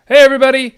Hey, everybody.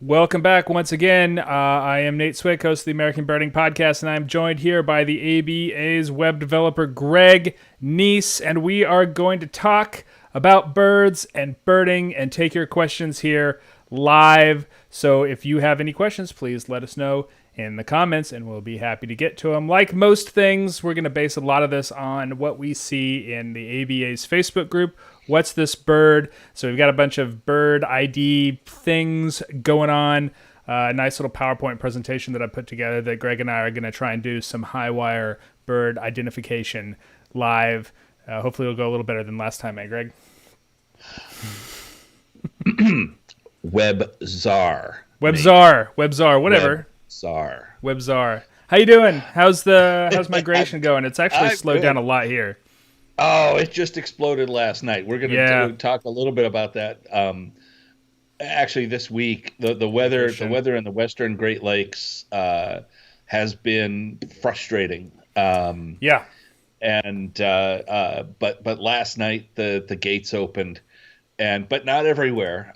Welcome back once again. I am Nate Swick, host of the American Birding Podcast, and I'm joined here by the ABA's web developer, Greg Neise, and we are going to talk about birds and birding and take your questions here live. So if you have any questions, please let us know in the comments, and we'll be happy to get to them. Like most things, we're going to base a lot of this on what we see in the ABA's Facebook group. What's this bird? So we've got a bunch of bird ID things going on. A nice little PowerPoint presentation that I put together that Greg and I are going to try and do some high wire bird identification live. Hopefully it'll go a little better than last time, eh, Greg? Webzar, whatever. Webzar. Webzar. How you doing? How's migration going? It's actually I'm slowed good. down a lot here. Oh, it just exploded last night. We're going Yeah. to talk a little bit about that. Actually, this week, the Migration. weather in the Western Great Lakes has been frustrating. Yeah. But last night the gates opened, but not everywhere.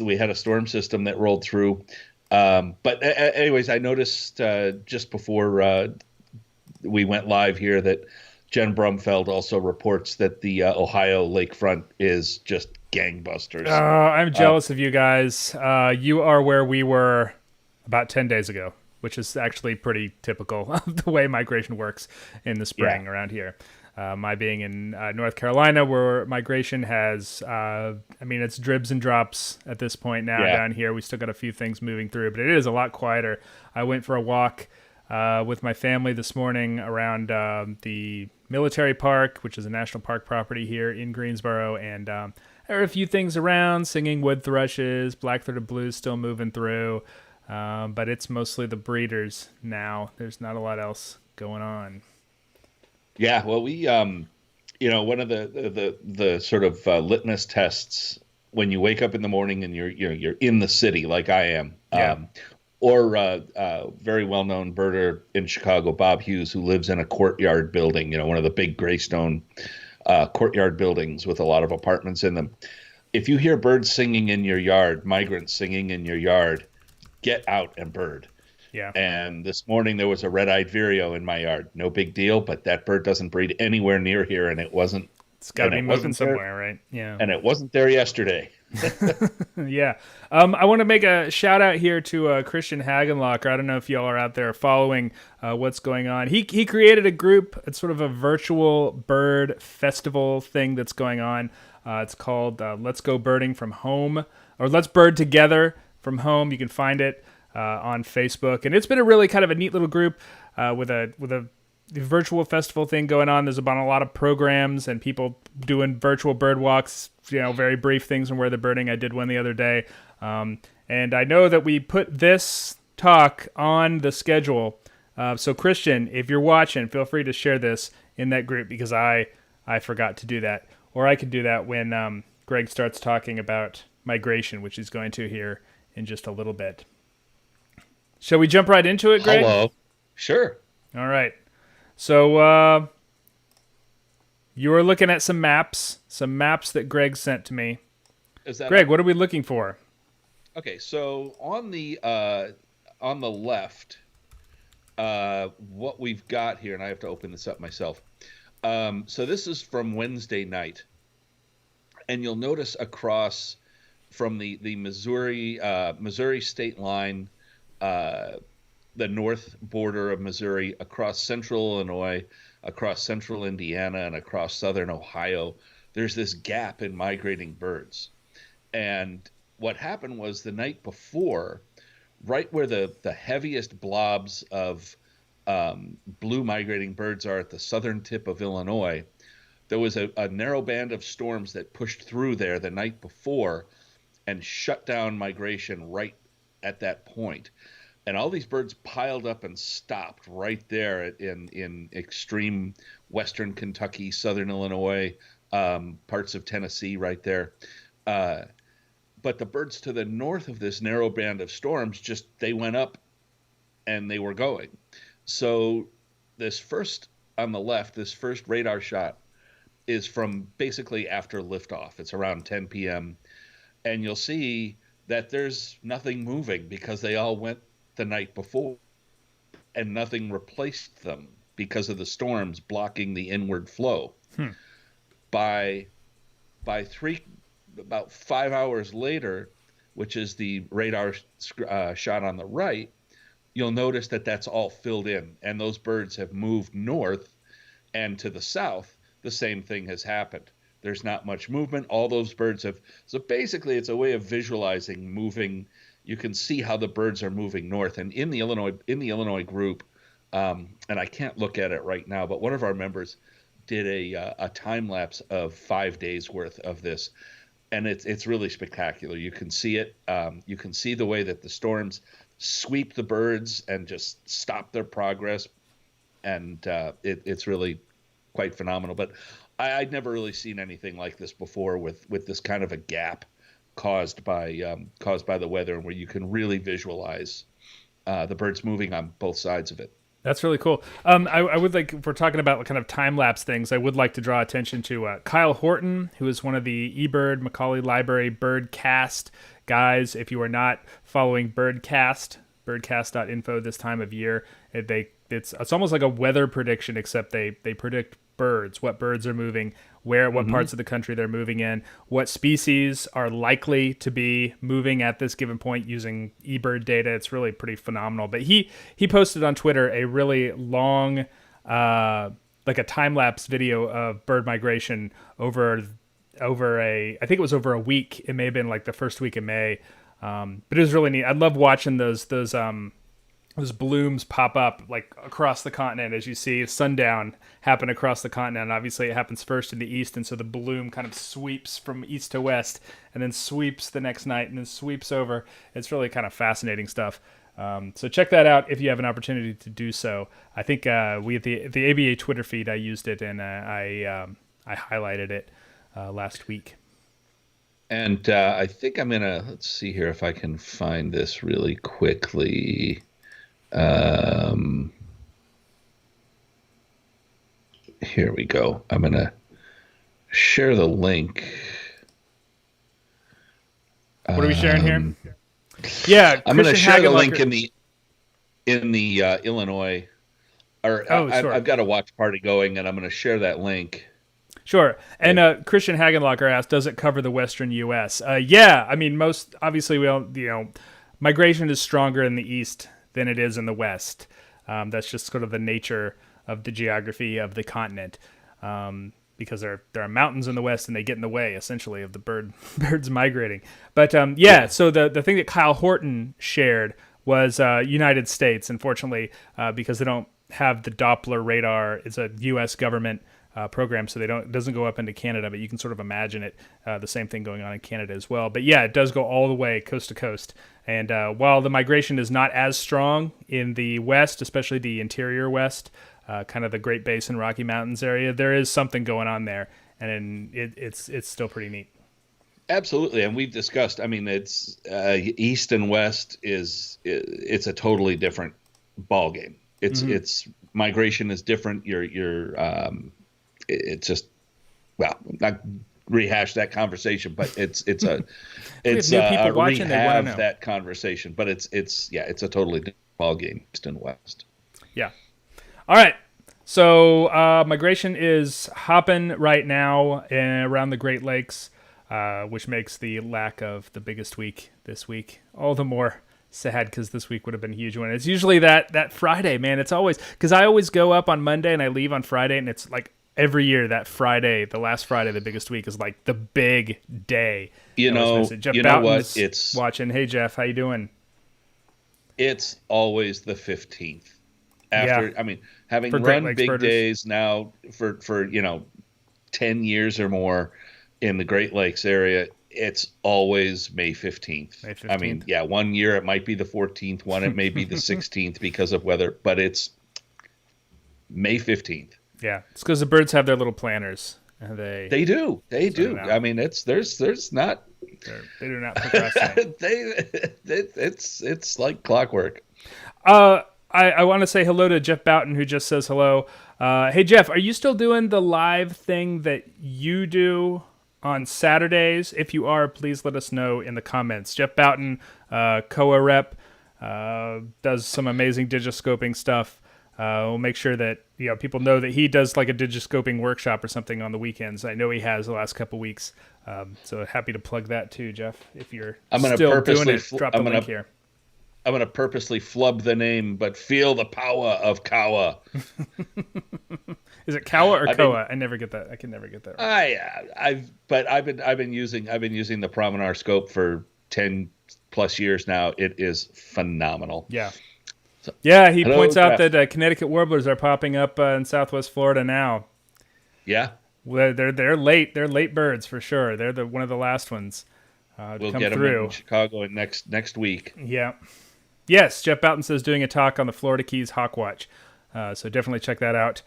We had a storm system that rolled through. Anyways, I noticed just before we went live here that Jen Brumfeld also reports that the Ohio lakefront is just gangbusters. I'm jealous of you guys. You are where we were about 10 days ago, which is actually pretty typical of the way migration works in the spring Yeah, around here. My being in North Carolina, where migration has, it's dribs and drops at this point now yeah, down here. We still got a few things moving through, but it is a lot quieter. I went for a walk with my family this morning around the military park, which is a national park property here in Greensboro, and there are a few things around, singing wood thrushes, black-throated blues still moving through, but it's mostly the breeders now. There's not a lot else going on. yeah. Well, one of the sort of litmus tests when you wake up in the morning and you're in the city like I am, Yeah. or very well known birder in Chicago, Bob Hughes, who lives in a courtyard building, one of the big gray stone courtyard buildings with a lot of apartments in them. If you hear birds singing in your yard, migrants singing in your yard, get out and bird. Yeah. And this morning there was a red-eyed vireo in my yard. No big deal, but that bird doesn't breed anywhere near here, and it wasn't It's got to and be it moving wasn't there somewhere, right? Yeah. and it wasn't there yesterday. Yeah. I want to make a shout out here to Christian Hagenlocker. I don't know if y'all are out there following what's going on. He created a group. It's sort of a virtual bird festival thing that's going on. It's called Let's Go Birding from Home, or Let's Bird Together from Home. You can find it on Facebook, and it's been a really kind of a neat little group with a virtual festival thing going on. There's about a lot of programs and people doing virtual bird walks, very brief things on where they're birding. I did one the other day. And I know that we put this talk on the schedule. So Christian, if you're watching, feel free to share this in that group because I forgot to do that. Or I could do that when Greg starts talking about migration, which he's going to here in just a little bit. Shall we jump right into it, Greg? Hello. Sure. All right. So you were looking at some maps that Greg sent to me. Is that Greg, what are we looking for? okay? So on the left, what we've got here, and I have to open this up myself. So this is from Wednesday night, and you'll notice across from the Missouri state line, the north border of Missouri, across central Illinois, across central Indiana, and across southern Ohio, there's this gap in migrating birds. And what happened was the night before, right where the heaviest blobs of blue migrating birds are at the southern tip of Illinois, there was a narrow band of storms that pushed through there the night before and shut down migration right at that point. And all these birds piled up and stopped right there in extreme western Kentucky, southern Illinois, parts of Tennessee, right there. But the birds to the north of this narrow band of storms they went up and they were going. So this first on the left, this first radar shot is from basically after liftoff. It's around 10 p.m. And you'll see that there's nothing moving because they all went the night before and nothing replaced them because of the storms blocking the inward flow. By about 5 hours later, which is the radar shot on the right, you'll notice that that's all filled in, and those birds have moved north, and to the south, the same thing has happened. There's not much movement. All those birds have. So basically, it's a way of visualizing moving. You can see how the birds are moving north. And in the Illinois group, and I can't look at it right now, but one of our members did a time lapse of 5 days worth of this, and it's really spectacular. You can see it. You can see the way that the storms sweep the birds and just stop their progress, and it's really quite phenomenal. But I'd never really seen anything like this before with this kind of a gap caused by the weather, and where you can really visualize the birds moving on both sides of it. That's really cool. I would like, if we're talking about kind of time-lapse things, I would like to draw attention to Kyle Horton, who is one of the eBird Macaulay Library Birdcast guys. If you are not following birdcast.info this time of year, it's almost like a weather prediction, except they predict birds, what birds are moving, what parts of the country they're moving in, what species are likely to be moving at this given point using eBird data. It's really pretty phenomenal. But he posted on Twitter a really long, like a time-lapse video of bird migration over I think it was over a week. It may have been like the first week of May. But it was really neat. I love watching those blooms pop up like across the continent as you see sundown happen across the continent. Obviously it happens first in the east, and so the bloom kind of sweeps from east to west and then sweeps the next night and then sweeps over. It's really kind of fascinating stuff. So check that out if you have an opportunity to do so. I think we at the ABA Twitter feed, I used it, and I highlighted it last week. And I think I'm gonna, let's see here if I can find this really quickly. Here we go. I'm going to share the link. What are we sharing here? Yeah, I'm going to share the link in the Illinois. I've got a watch party going, and I'm going to share that link. Sure. And Christian Hagenlocker asked, does it cover the Western U.S.? Yeah. I mean, obviously, migration is stronger in the East than it is in the West. That's just sort of the nature of the geography of the continent, because there are mountains in the West, and they get in the way, essentially, of the birds migrating. But so the thing that Kyle Horton shared was United States. Unfortunately, because they don't have the Doppler radar, it's a U.S. government program, so it doesn't go up into Canada, but you can sort of imagine it, the same thing going on in Canada as well. But yeah, it does go all the way coast to coast. And while the migration is not as strong in the West, especially the interior West, kind of the Great Basin, Rocky Mountains area, there is something going on there, and it's still pretty neat. Absolutely, and we've discussed. I mean, it's East and West it's a totally different ball game. It's migration is different. It's just, well, not rehash that conversation, but it's a rehab that conversation. But it's a totally different ball game, East and West. Yeah. All right. So migration is hopping right now around the Great Lakes, which makes the lack of the biggest week this week all the more sad, because this week would have been a huge one. It's usually that Friday, man. It's always, because I always go up on Monday and I leave on Friday, and it's like every year that Friday, the last Friday, the biggest week, is like the big day. Jeff Boughton's it's watching. Hey Jeff, how you doing? It's always the 15th. I mean, having run big birders days now for 10 years or more in the Great Lakes area, it's always May 15th. May 15th. I mean, yeah, one year it might be the 14th, one it may be the 16th because of weather, but it's May 15th. Yeah, it's because the birds have their little planners. They do. I mean, there's not. They do not procrastinate. It's like clockwork. I want to say hello to Jeff Boughton, who just says hello. Hey Jeff, are you still doing the live thing that you do on Saturdays? If you are, please let us know in the comments. Jeff Boughton, COA rep, does some amazing digiscoping stuff. We'll make sure that people know that he does like a digiscoping workshop or something on the weekends. I know he has the last couple weeks. So happy to plug that too, Jeff. If you're still doing it, drop the link here. I'm going to purposely flub the name, but feel the power of Kawa. Is it Kawa or Koa? I never get that. I can never get that right. I've been using the Promenade scope for 10 plus years now. It is phenomenal. Yeah. So, yeah, he points out that Connecticut warblers are popping up in Southwest Florida now. Yeah. Well, they're late. They're late birds for sure. They're one of the last ones to we'll come get through. them in Chicago next week. Yeah. Yes, Jeff Boughton says doing a talk on the Florida Keys Hawk Watch. So definitely check that out.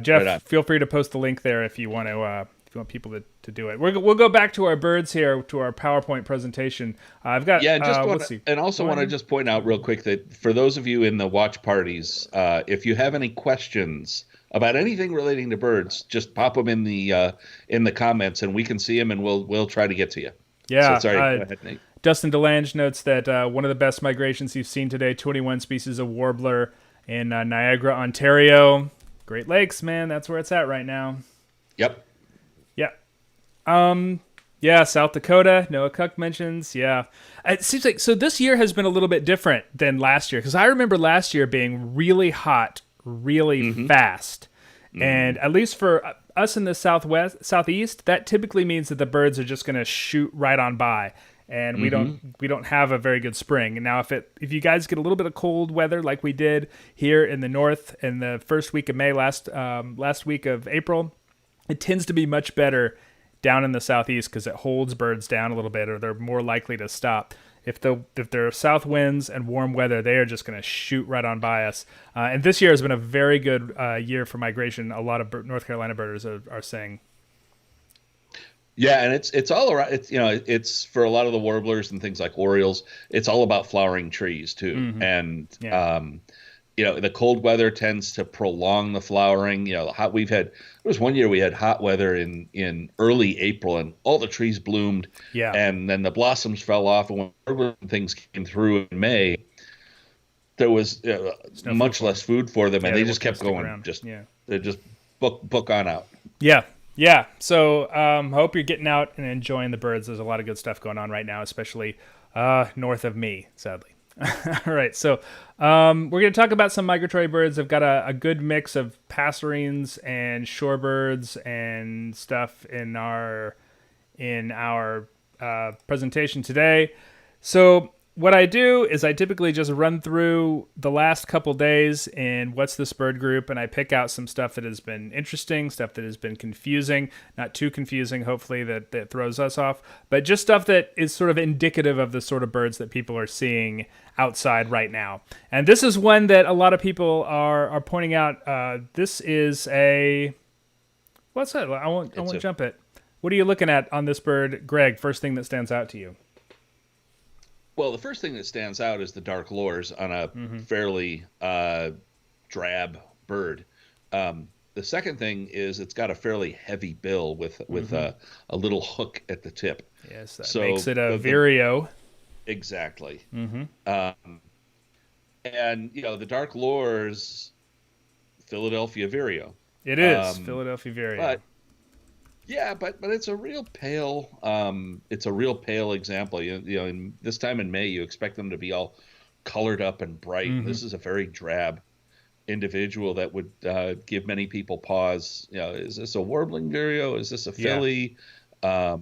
Jeff, right feel free to post the link there if you want to. If you want people to do it, we'll go back to our birds here, to our PowerPoint presentation. I've got want to just point out real quick that for those of you in the watch parties, if you have any questions about anything relating to birds, just pop them in the comments, and we can see them, and we'll try to get to you. Yeah. So, sorry, go ahead, Nate. Dustin DeLange notes that one of the best migrations you've seen today, 21 species of warbler in Niagara, Ontario. Great Lakes, man, that's where it's at right now. Yep. Yeah, South Dakota, Noah Cook mentions, yeah. It seems like, so this year has been a little bit different than last year, because I remember last year being really hot, really fast. And at least for us in the southeast, that typically means that the birds are just going to shoot right on by. And we don't have a very good spring. And now if you guys get a little bit of cold weather like we did here in the north in the first week of May, last week of April, it tends to be much better down in the southeast because it holds birds down a little bit, or they're more likely to stop. If there are south winds and warm weather, they are just going to shoot right on by us. And this year has been a very good year for migration. A lot of North Carolina birders are saying. Yeah, and it's all around. It's for a lot of the warblers and things like orioles. It's all about flowering trees too, and the cold weather tends to prolong the flowering. There was one year we had hot weather in early April, and all the trees bloomed. Yeah, and then the blossoms fell off, and when warbler things came through in May, there was much less food for them, and they just kept going. They just book on out. Yeah. Yeah, so hope you're getting out and enjoying the birds. There's a lot of good stuff going on right now, especially north of me, sadly. All right, so we're going to talk about some migratory birds. I've got a good mix of passerines and shorebirds and stuff in our presentation today. So what I do is I typically just run through the last couple days in What's This Bird group, and I pick out some stuff that has been interesting, stuff that has been confusing, not too confusing, hopefully, that throws us off, but just stuff that is sort of indicative of the sort of birds that people are seeing outside right now. And this is one that a lot of people are pointing out. This is what's that? I won't jump it. What are you looking at on this bird, Greg? First thing that stands out to you? Well, the first thing that stands out is the dark lures on a fairly drab bird. The second thing is it's got a fairly heavy bill with a little hook at the tip. Yes, that makes it a vireo. Exactly. And the dark lures, Philadelphia vireo. It is Philadelphia vireo. But it's a real pale. It's a real pale example. In this time in May, you expect them to be all colored up and bright. This is a very drab individual that would give many people pause. Is this a warbling vireo? Is this a filly? This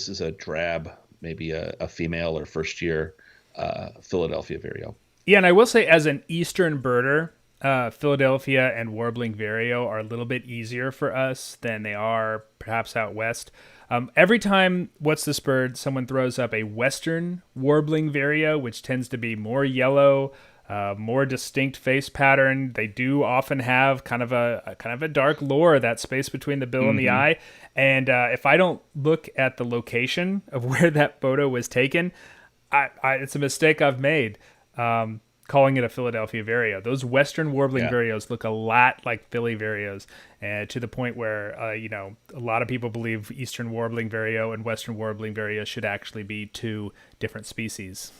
is a drab, maybe a female or first year Philadelphia vireo. Yeah, and I will say, as an eastern birder, Philadelphia and warbling vireo are a little bit easier for us than they are perhaps out west. Every time What's This Bird, someone throws up a western warbling vireo, which tends to be more yellow, more distinct face pattern. They do often have kind of a dark lure, that space between the bill and the eye. And if I don't look at the location of where that photo was taken, it's a mistake I've made. calling it a Philadelphia vireo. Those Western warbling Yeah. vireos look a lot like Philly vireos, and to the point where a lot of people believe Eastern warbling vireo and Western warbling vireo should actually be two different species.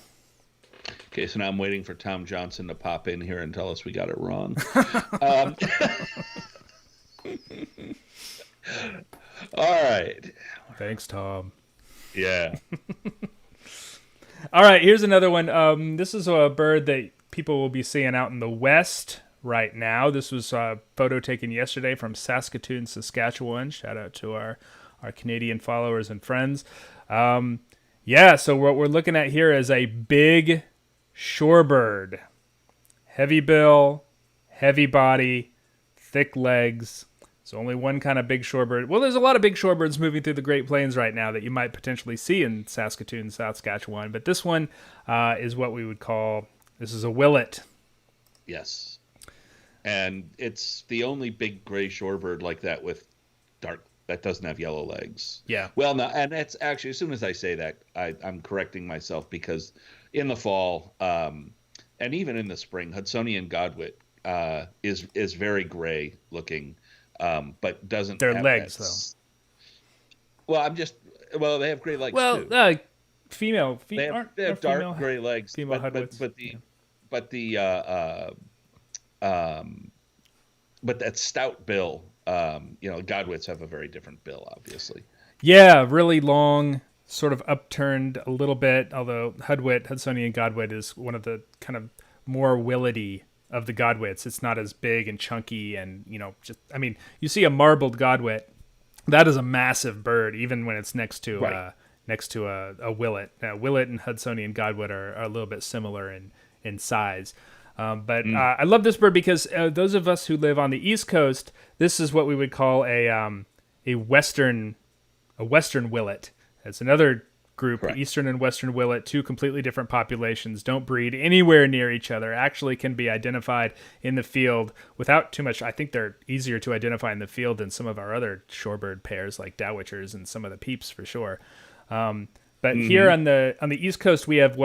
Okay, so now I'm waiting for Tom Johnson to pop in here and tell us we got it wrong. um, all right. Thanks, Tom. Yeah. All right, here's another one. This is a bird that people will be seeing out in the West right now. This was a photo taken yesterday from Saskatoon, Saskatchewan. Shout out to our Canadian followers and friends. So what we're looking at here is a big shorebird. Heavy bill, heavy body, thick legs. So only one kind of big shorebird. Well, there's a lot of big shorebirds moving through the Great Plains right now that you might potentially see in Saskatoon, South Saskatchewan. But this one is what we would call, this is a willet. Yes. And it's the only big gray shorebird like that with that doesn't have yellow legs. Yeah. Well, no, and that's actually, as soon as I say that, I'm correcting myself, because in the fall, and even in the spring, Hudsonian godwit is very gray looking. But doesn't their have legs though. Well, they have gray legs too. Well, female. They have dark gray legs. Female but that stout bill. Godwits have a very different bill, obviously. Yeah, really long, sort of upturned a little bit. Although Hudsonian godwit is one of the kind of more willety of the godwits. It's not as big and chunky, and you see a marbled godwit, that is a massive bird, even when it's next to a willet. Now, willet and Hudsonian godwit are a little bit similar in size. I love this bird because those of us who live on the East Coast, this is what we would call a western willet. It's another group. Correct. Eastern and Western willet, two completely different populations, don't breed anywhere near each other, actually can be identified in the field without too much. I think they're easier to identify in the field than some of our other shorebird pairs like dowitchers and some of the peeps for sure. Here on the East Coast, we have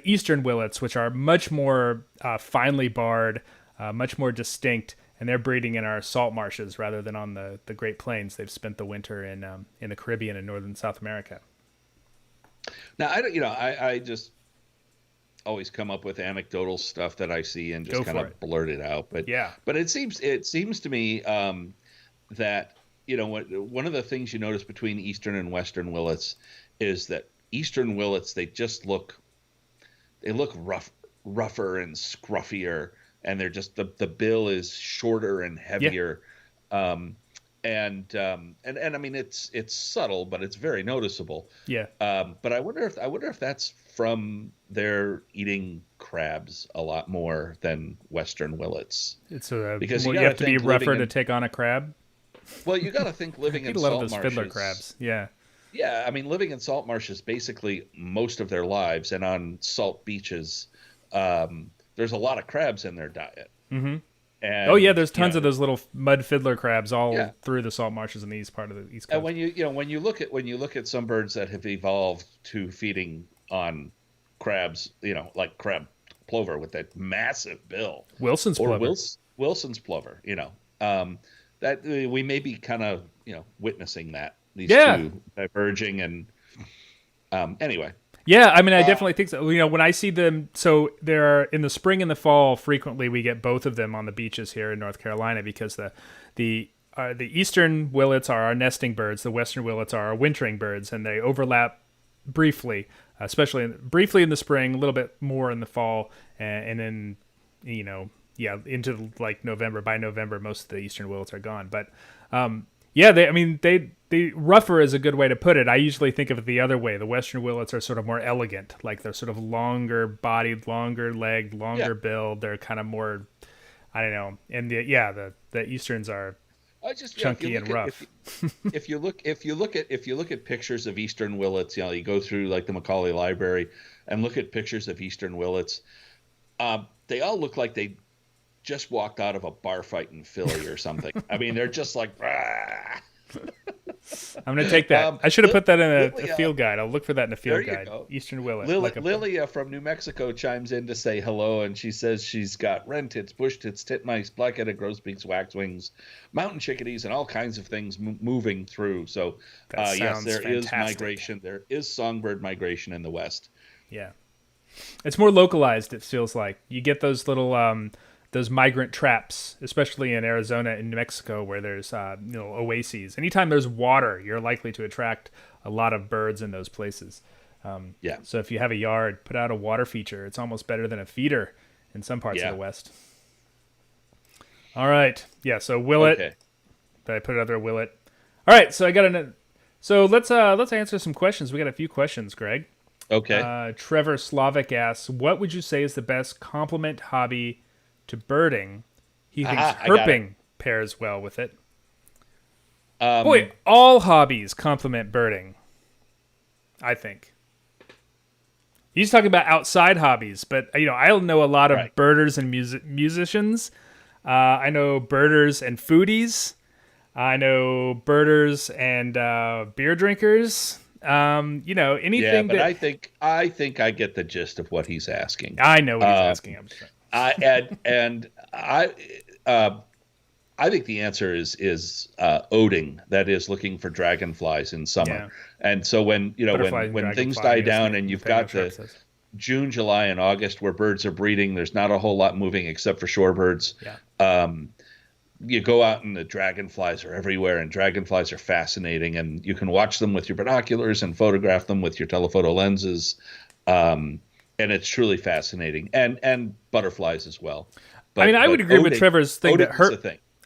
Eastern willets, which are much more finely barred, much more distinct, and they're breeding in our salt marshes rather than on the Great Plains. They've spent the winter in the Caribbean and northern South America. Now, I just always come up with anecdotal stuff that I see and just kind of blurt it out. But it seems to me that one of the things you notice between Eastern and Western willets is that Eastern willets, they look rougher and scruffier, and they're just the bill is shorter and heavier. Yeah. And I mean it's subtle, but it's very noticeable. Yeah. But I wonder if that's from their eating crabs a lot more than Western willets. It's because you have to be rougher to take on a crab. Well, you got to think living in salt marshes. Fiddler crabs. Yeah. Yeah, I mean living in salt marshes basically most of their lives, and on salt beaches, there's a lot of crabs in their diet. Mm-hmm. And, there's tons of those little mud fiddler crabs all through the salt marshes in the east part of the East Coast. And when you look at some birds that have evolved to feeding on crabs, like crab plover with that massive bill, Wilson's plover, Wilson's plover, that we may be kind of witnessing these two diverging, and anyway. Yeah, I mean, I definitely think so. When I see them, so there are in the spring and the fall, frequently we get both of them on the beaches here in North Carolina, because the eastern willets are our nesting birds, the western willets are our wintering birds, and they overlap briefly, especially briefly in the spring, a little bit more in the fall, and then into like November. By November, most of the eastern willets are gone, but they rougher is a good way to put it. I usually think of it the other way. The western willets are sort of more elegant, like they're sort of longer bodied, longer legged, longer billed. They're kind of more, I don't know. And the easterns are chunky and rough. If you look at pictures of eastern willets, you go through like the Macaulay Library and look at pictures of eastern willets. They all look like they just walked out of a bar fight in Philly or something. I mean, they're just like. I'm going to take that. I should have put that in a Lilia, field guide. I'll look for that in a there field you guide. go. Eastern willet. Lilia from New Mexico chimes in to say hello, and she says she's got wren tits, bush tits, titmice, black-headed grosbeaks, waxwings, mountain chickadees, and all kinds of things moving through. So, yes, there is migration. There is songbird migration in the West. Yeah. It's more localized, it feels like. You get those little those migrant traps, especially in Arizona and New Mexico, where there's oases. Anytime there's water, you're likely to attract a lot of birds in those places. So if you have a yard, put out a water feature. It's almost better than a feeder in some parts of the West. All right. Yeah, so willet. Okay. But I put it under willet. All right, so I got So let's answer some questions. We got a few questions, Greg. Okay. Trevor Slavic asks, what would you say is the best complement hobby to birding? He thinks herping pairs well with it. Boy, all hobbies complement birding, I think. He's talking about outside hobbies, but I know a lot of birders and musicians. I know birders and foodies. I know birders and beer drinkers. Anything. Yeah, but I think I get the gist of what he's asking. I know what he's asking. I'm sorry. I think the answer is oding. That is looking for dragonflies in summer. And so when things die down and you've got the June, July, and August where birds are breeding, there's not a whole lot moving except for shorebirds. You go out and the dragonflies are everywhere, and dragonflies are fascinating, and you can watch them with your binoculars and photograph them with your telephoto lenses. And it's truly fascinating, and butterflies as well. But I would agree with Trevor's thing that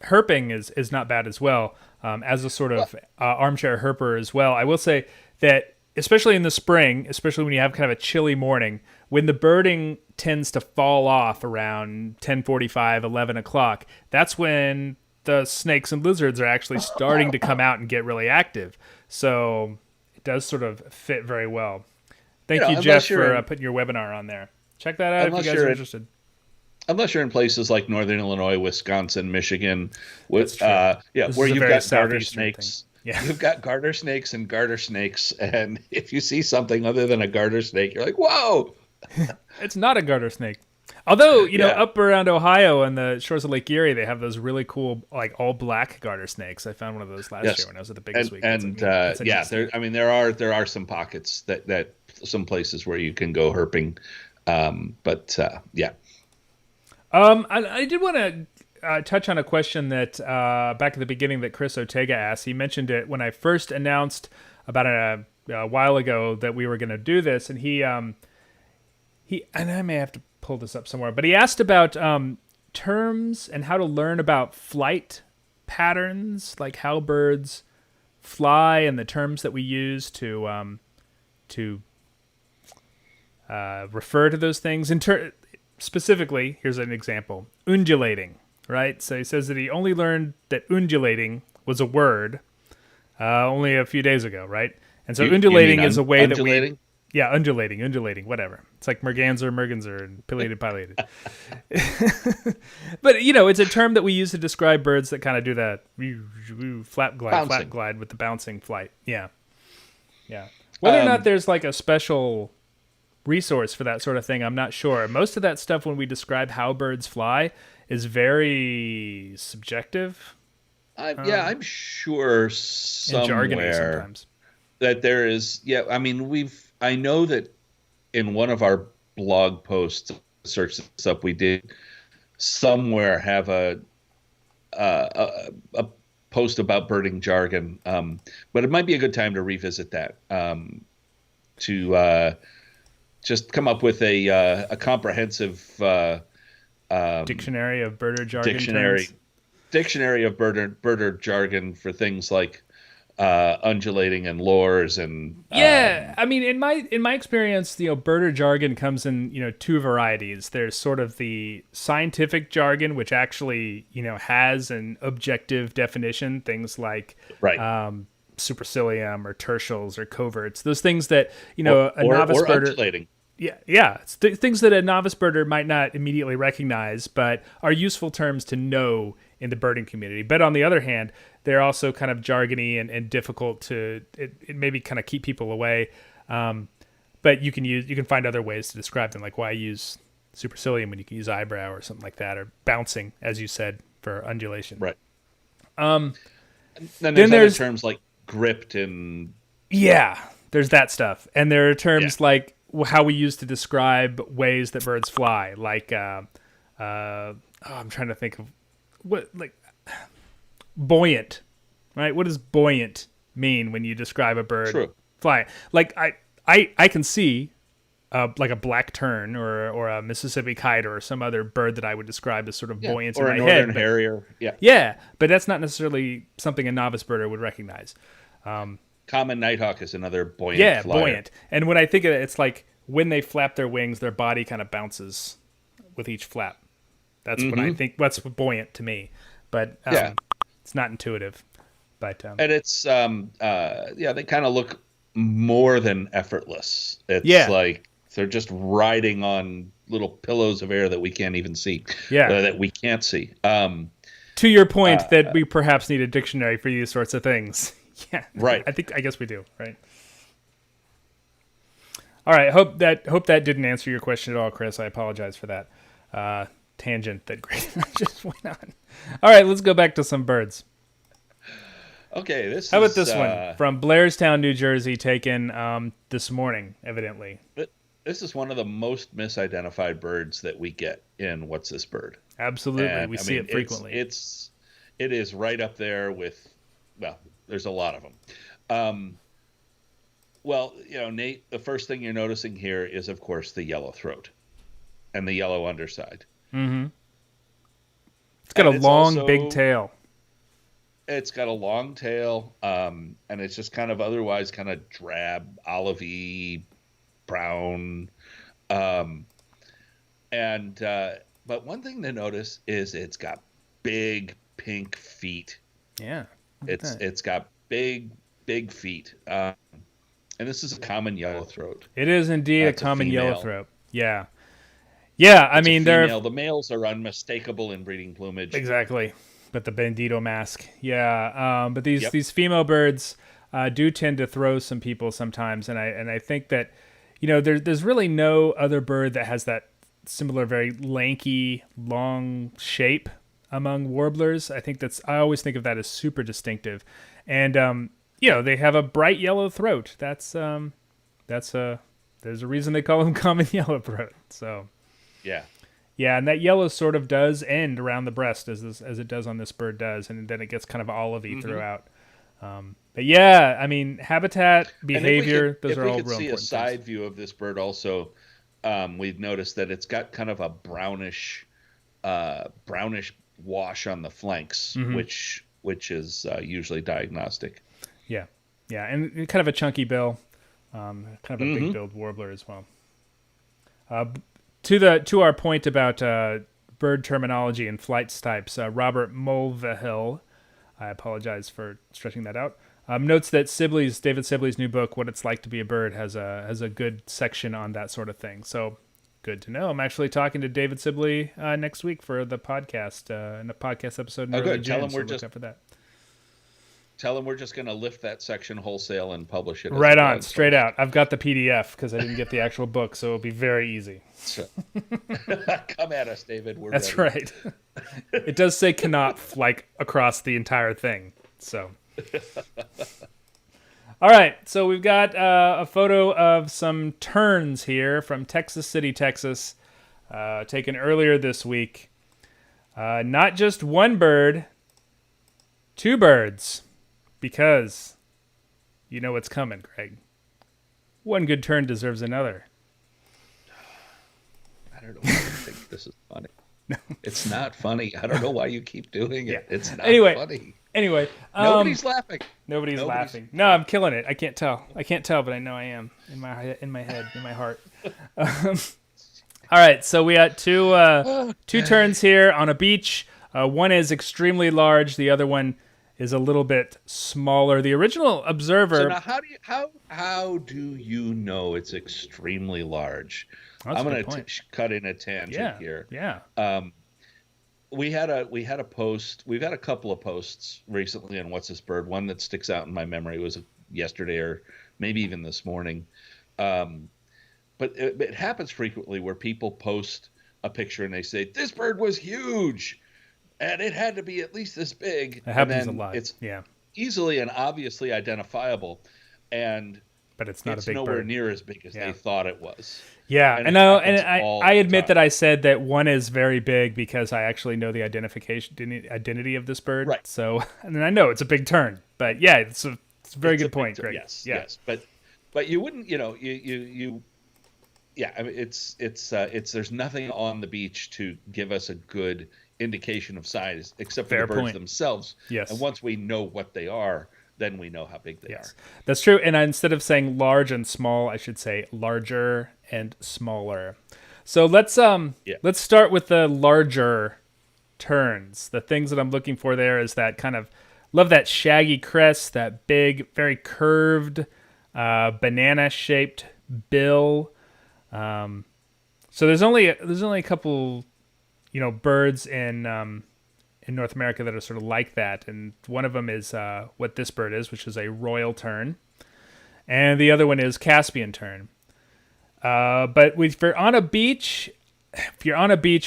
herping is not bad as well, as a sort of armchair herper as well. I will say that, especially in the spring, especially when you have kind of a chilly morning, when the birding tends to fall off around 10:45, 11 o'clock, that's when the snakes and lizards are actually starting to come out and get really active. So it does sort of fit very well. Thank you, Jeff, for putting your webinar on there. Check that out if you guys are interested. Unless you're in places like Northern Illinois, Wisconsin, Michigan, where you've got garter snakes. Yeah. You've got garter snakes and garter snakes, and if you see something other than a garter snake, you're like, whoa! It's not a garter snake. Although, up around Ohio and the shores of Lake Erie, they have those really cool, like, all black garter snakes. I found one of those last year when I was at the biggest week. There are some pockets that some places where you can go herping, I did want to touch on a question that back at the beginning that Chris Ortega asked. He mentioned it when I first announced about a while ago that we were going to do this, and he and I may have to pull this up somewhere, but he asked about terms and how to learn about flight patterns, like how birds fly and the terms that we use to refer to those things. Specifically, here's an example: undulating. Right, so he says that he only learned that undulating was a word only a few days ago, right? And so undulating is a way undulating? Undulating, whatever. It's like merganser, and pileated. But, it's a term that we use to describe birds that kind of do that flat glide with the bouncing flight. Yeah. Whether or not there's like a special resource for that sort of thing, I'm not sure. Most of that stuff when we describe how birds fly is very subjective. I'm sure somewhere sometimes that there is. Yeah, I know that in one of our blog posts, search this up, we did somewhere have a post about birding jargon, but it might be a good time to revisit that to just come up with a comprehensive dictionary of birder jargon. Dictionary of birder jargon for things like undulating and lures and in my experience, birder jargon comes in two varieties. There's sort of the scientific jargon, which actually has an objective definition, things like supercilium or tertials or coverts, those things that a novice birder undulating. It's things that a novice birder might not immediately recognize, but are useful terms to know in the birding community. But on the other hand, they're also kind of jargony and difficult to it maybe kind of keep people away. But you can find other ways to describe them, like why use supercilium when you can use eyebrow or something like that, or bouncing, as you said, for undulation. Right. Then Then there's other terms like gripped and yeah, there's that stuff, and there are terms like how we use to describe ways that birds fly, like I'm trying to think of what, like buoyant, right? What does buoyant mean when you describe a bird flying? Like I can see like a black tern or a Mississippi kite or some other bird that I would describe as sort of buoyant in my head. Or a northern harrier. Yeah, but that's not necessarily something a novice birder would recognize. Common nighthawk is another buoyant flyer. Buoyant. And when I think of it, it's like when they flap their wings, their body kind of bounces with each flap. That's what I think. That's buoyant to me. But it's not intuitive. But and it's they kind of look more than effortless. It's like they're just riding on little pillows of air that we can't even see. That we can't see. To your point that we perhaps need a dictionary for these sorts of things. Yeah. Right. I guess we do, right? All right. Hope that didn't answer your question at all, Chris. I apologize for that tangent that Greg just went on. All right, let's go back to some birds. Okay, How about this one from Blairstown, New Jersey, taken this morning, evidently. This is one of the most misidentified birds that we get in What's This Bird? Absolutely, and, we see it frequently. It is right up there with, well, there's a lot of them. Well, Nate, the first thing you're noticing here is, of course, the yellow throat and the yellow underside. Mm-hmm. It's got a long, big tail. It's got a long tail, and it's just kind of otherwise kind of drab, olivey, brown. But one thing to notice is it's got big pink feet. Yeah. It's got big feet. And this is a common yellow throat. It is indeed a common yellow throat. Yeah. Yeah, I mean, the males are unmistakable in breeding plumage. Exactly. But the bandito mask. Yeah. But these female birds do tend to throw some people sometimes, and I think that there's really no other bird that has that similar very lanky, long shape among warblers. I always think of that as super distinctive. And they have a bright yellow throat. There's a reason they call them common yellow throat. So yeah, and that yellow sort of does end around the breast as it does on this bird does, and then it gets kind of olivey throughout. But yeah, I mean, habitat, behavior, those are all real important. If we could see a side view of this bird also, we've noticed that it's got kind of a brownish wash on the flanks, which is usually diagnostic. Yeah, and kind of a chunky bill, kind of a big-billed warbler as well. To our point about bird terminology and flight types, Robert Mulvihill, I apologize for stretching that out, notes that David Sibley's new book, What It's Like to Be a Bird, has a good section on that sort of thing. So good to know. I'm actually talking to David Sibley next week for the podcast, in a podcast episode in early June. Look out for that. Tell him we're just going to lift that section wholesale and publish it. Right on, straight out. I've got the PDF because I didn't get the actual book, so it'll be very easy. Come at us, David. That's ready. Right. It does say Knopf like across the entire thing. So, all right. So we've got a photo of some terns here from Texas City, Texas, taken earlier this week. Not just one bird, two birds. Because you know what's coming, Greg. One good turn deserves another. I don't know why you think this is funny. No. It's not funny. I don't know why you keep doing it. It's not funny. Anyway. Nobody's laughing. Nobody's laughing. No, I'm killing it. I can't tell, but I know I am in my head, in my heart. All right, so we got two terns here on a beach. One is extremely large. The other one is a little bit smaller. The original observer. So now how do you know it's extremely large? That's I'm going to cut in a tangent here. Yeah. we had a post. We've had a couple of posts recently on What's This Bird. One that sticks out in my memory was yesterday or maybe even this morning. Um, but it happens frequently where people post a picture and they say this bird was huge and it had to be at least this big, It and happens a then lot. it's Yeah. easily and obviously identifiable, and But it's not a it's big nowhere bird. near as big as Yeah. they thought it was. Yeah, And and it and happens all I the admit that time. I said that one is very big because I actually know the identity of this bird. Right. So, and then I know it's a big tern. But yeah, it's a very It's a good point, big, Greg. yes, Yeah, yes, but you wouldn't, yeah. I mean, it's there's nothing on the beach to give us a good indication of size except for fair the birds point. themselves. Yes. And once we know what they are, then we know how big they Yes, are. that's true. And instead of saying large and small, I should say larger and smaller. So Yeah. let's start with the larger terns. The things that I'm looking for there is that kind of love that shaggy crest, that big, very curved, banana shaped bill. So there's only a couple, birds in North America that are sort of like that, and one of them is what this bird is, which is a royal tern, and the other one is Caspian tern. But if you're on a beach,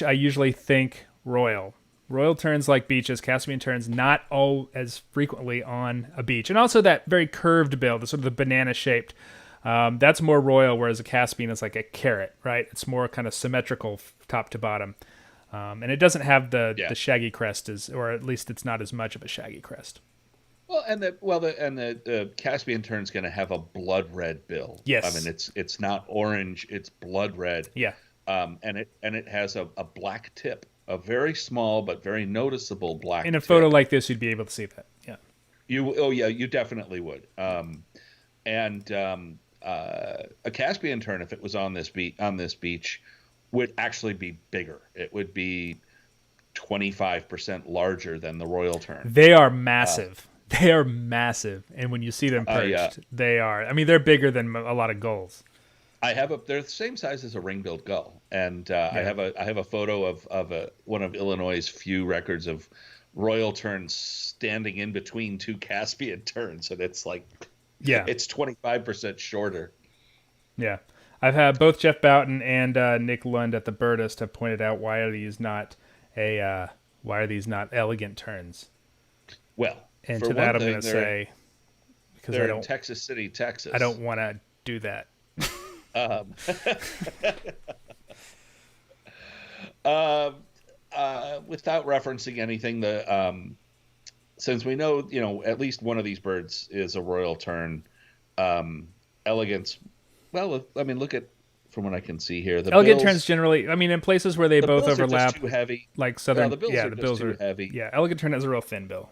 I usually think royal. Royal terns like beaches. Caspian terns not all as frequently on a beach, and also that very curved bill, the sort of the banana shaped. That's more royal, whereas a Caspian is like a carrot, right? It's more kind of symmetrical top to bottom. And it doesn't have the shaggy crest, or at least it's not as much of a shaggy crest. Well, the Caspian tern's going to have a blood red bill. Yes. I mean, it's not orange; it's blood red. Yeah. And it has a black tip, a very small but very noticeable black. In a tip. photo like this, you'd be able to see that. Yeah. You definitely would. A Caspian tern, if it was on this beach, would actually be bigger. It would be 25% larger than the royal tern. They are massive. They are massive, and when you see them perched, they are. I mean, they're bigger than a lot of gulls. They're the same size as a ring-billed gull, and I have a photo of one of Illinois' few records of royal terns standing in between two Caspian terns, and it's like, it's 25% shorter. Yeah, I've had both Jeff Boughton and Nick Lund at the Birdist have pointed out why are these not elegant terns. Well, and to that I'm going to say, because they're in Texas City, Texas. I don't want to do that. Without referencing anything, since we know, at least one of these birds is a royal tern, elegance. Well, I mean, look at from what I can see here. The elegant bills, terns generally, I mean, in places where they both bills overlap, are just too heavy. like southern. The bills yeah, are the just bills too are heavy. Yeah, elegant tern has a real thin bill.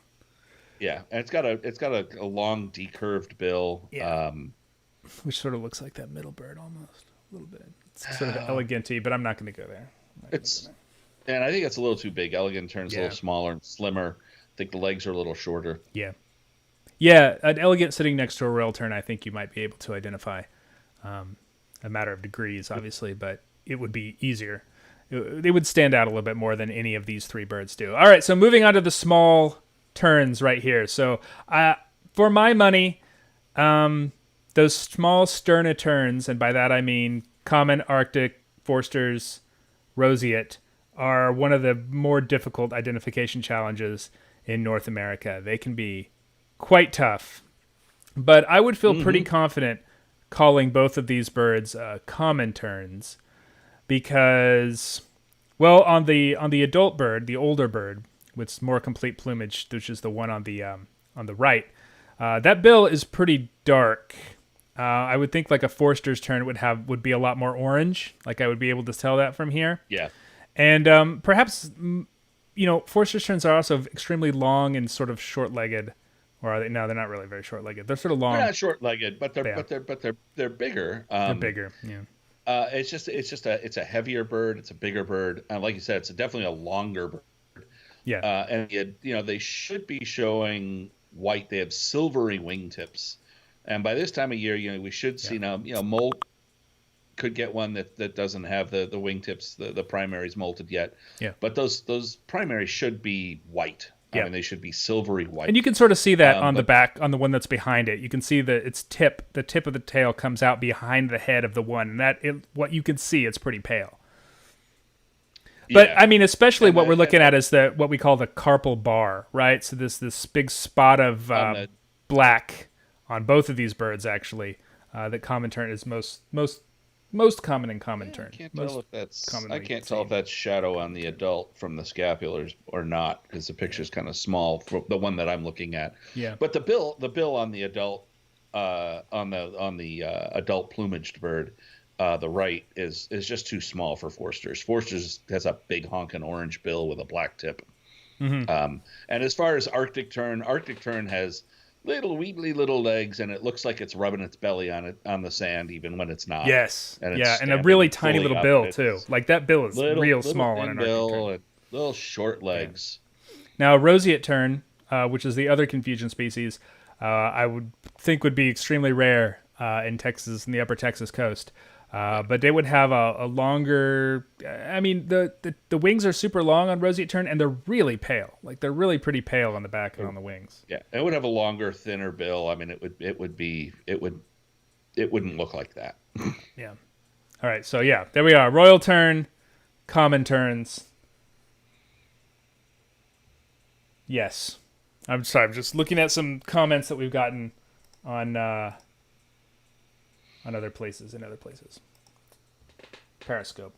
Yeah, and it's got a long decurved bill. Yeah. Which sort of looks like that middle bird almost a little bit. It's sort of elegant-y, but I'm not going to go there. And I think it's a little too big. Elegant tern's a little smaller and slimmer. I think the legs are a little shorter. Yeah. Yeah, an elegant sitting next to a royal tern, I think you might be able to identify. A matter of degrees, obviously, but it would be easier. They would stand out a little bit more than any of these three birds do. All right, so moving on to the small terns right here. So for my money, those small sterna terns, and by that I mean common Arctic Forster's roseate, are one of the more difficult identification challenges in North America. They can be quite tough, but I would feel pretty confident calling both of these birds common terns because, well, on the adult bird, the older bird with more complete plumage, which is the one on the right, that bill is pretty dark. I would think like a Forster's tern would be a lot more orange. Like I would be able to tell that from here. Yeah. And perhaps, Forster's terns are also extremely long and sort of short-legged. Or are they? No, they're not really very short-legged. They're sort of long. They're not short-legged, but they're bigger. They're bigger. Yeah. It's a heavier bird. It's a bigger bird. Like you said, it's definitely a longer bird. Yeah. And they should be showing white. They have silvery wingtips, and by this time of year, we should see now. could get one that doesn't have the wingtips, the primaries molted yet. Yeah. But those primaries should be white. I Yeah. mean, they should be silvery white. And you can sort of see that on the back, on the one that's behind it. You can see that the tip of the tail comes out behind the head of the one, and what you can see, it's pretty pale. But Yeah. I mean, especially what we're looking at is what we call the carpal bar, right? So this big spot of black on both of these birds, actually. That common tern is most common in common tern. I can't tell if that's shadow on the adult from the scapulars or not, because the picture's kind of small for the one that I'm looking at. Yeah. But the bill on the adult adult plumaged bird, the right is just too small for Forster's. Forster's has a big honking orange bill with a black tip. Mm-hmm. And as far as Arctic tern has little weebly little legs, and it looks like it's rubbing its belly on the sand, even when it's not. Yes, and and a really tiny little bill too. Like that bill is real small on an Arctic tern. And little short legs. Yeah. Now, a roseate tern, which is the other confusion species, I would think would be extremely rare in Texas, in the upper Texas coast. But they would have a longer. I mean, the wings are super long on roseate tern, and they're really pale. Like they're really pretty pale on the back and on the wings. Yeah, it would have a longer, thinner bill. I mean, it wouldn't look like that. Yeah. All right. So yeah, there we are. Royal tern, common terns. Yes. I'm sorry. I'm just looking at some comments that we've gotten on other places. Periscope.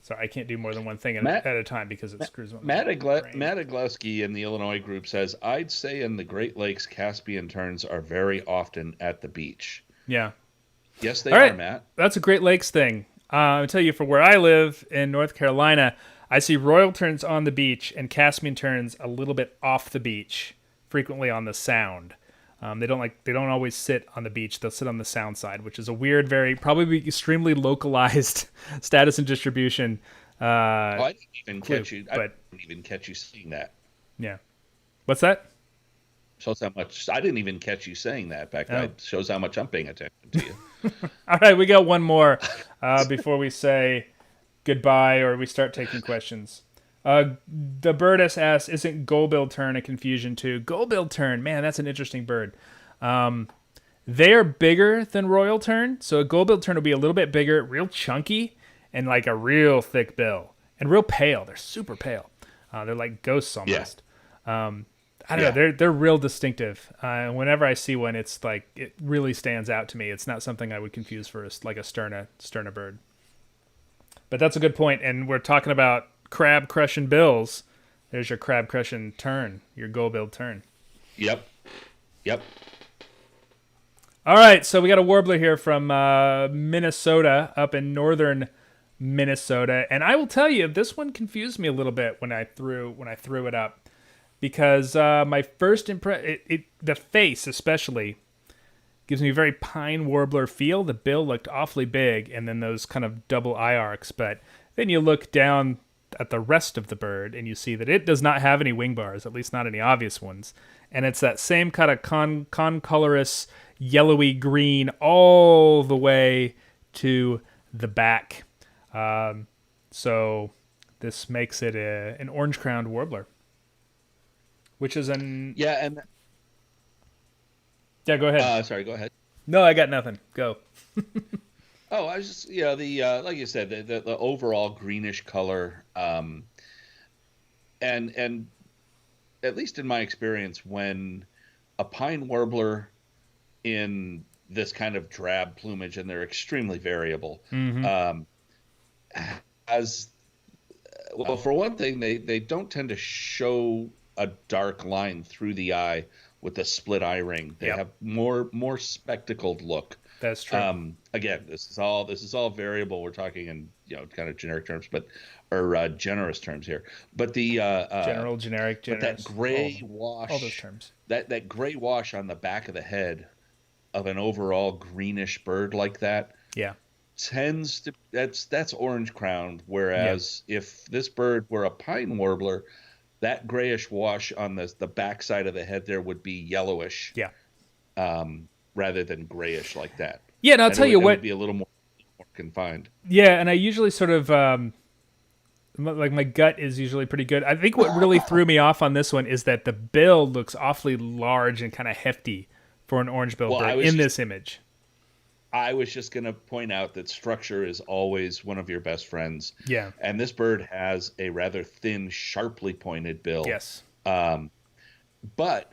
Sorry, I can't do more than one thing at a time because it screws up. Matt Iglesky in the Illinois group says, I'd say in the Great Lakes, Caspian terns are very often at the beach. Yeah. Yes, they are, Matt. That's a Great Lakes thing. I'll tell you, for where I live in North Carolina, I see royal terns on the beach and Caspian terns a little bit off the beach, frequently on the Sound. They don't always sit on the beach. They'll sit on the Sound side, which is a weird, probably extremely localized status and distribution. I didn't even catch you. I didn't even catch you seeing that. Yeah. What's that? Shows how much. I didn't even catch you saying that. In fact, that shows how much I'm paying attention to you. All right, we got one more before we say goodbye or we start taking questions. The bird asks, isn't gold-billed tern a confusion too? Gold-billed tern, man, that's an interesting bird. They are bigger than royal tern, so a gold-billed tern will be a little bit bigger, real chunky, and like a real thick bill, and real pale. They're super pale. They're like ghosts almost. Yeah. I don't know. They're real distinctive. Whenever I see one, it's like it really stands out to me. It's not something I would confuse for like a sterna bird. But that's a good point, and we're talking about crab crushing bills. There's your crab crushing tern, your gold-billed tern. Yep. All right, so we got a warbler here from Minnesota, up in northern Minnesota, and I will tell you, this one confused me a little bit when I threw it up, because my first impression, the face especially, gives me a very pine warbler feel. The bill looked awfully big, and then those kind of double eye arcs, but then you look down at the rest of the bird, and you see that it does not have any wing bars, at least not any obvious ones. And it's that same kind of concolorous, yellowy green all the way to the back. So this makes it an orange-crowned warbler, which is an... Yeah, and... Yeah, go ahead. Sorry, go ahead. No, I got nothing. Go. Oh, I was just, the like you said, the overall greenish color, and at least in my experience, when a pine warbler in this kind of drab plumage, and they're extremely variable, for one thing, they don't tend to show a dark line through the eye with a split eye ring. They have more spectacled look. That's true. Again, this is all variable. We're talking in kind of generic terms, or generous terms here. But the general, generic, generous. But that gray wash, all those terms. That gray wash on the back of the head of an overall greenish bird like that. Yeah. Tends to that's orange crowned. Whereas if this bird were a pine warbler, that grayish wash on the back side of the head there would be yellowish. Yeah. Rather than grayish like that. Yeah, and I'll tell you what. It would be a little more can find. Yeah, and I usually sort of like my gut is usually pretty good. I think what really threw me off on this one is that the bill looks awfully large and kind of hefty for an orange-billed Well, bird in this image. I was just going to point out that structure is always one of your best friends. Yeah. And this bird has a rather thin, sharply pointed bill. Yes. But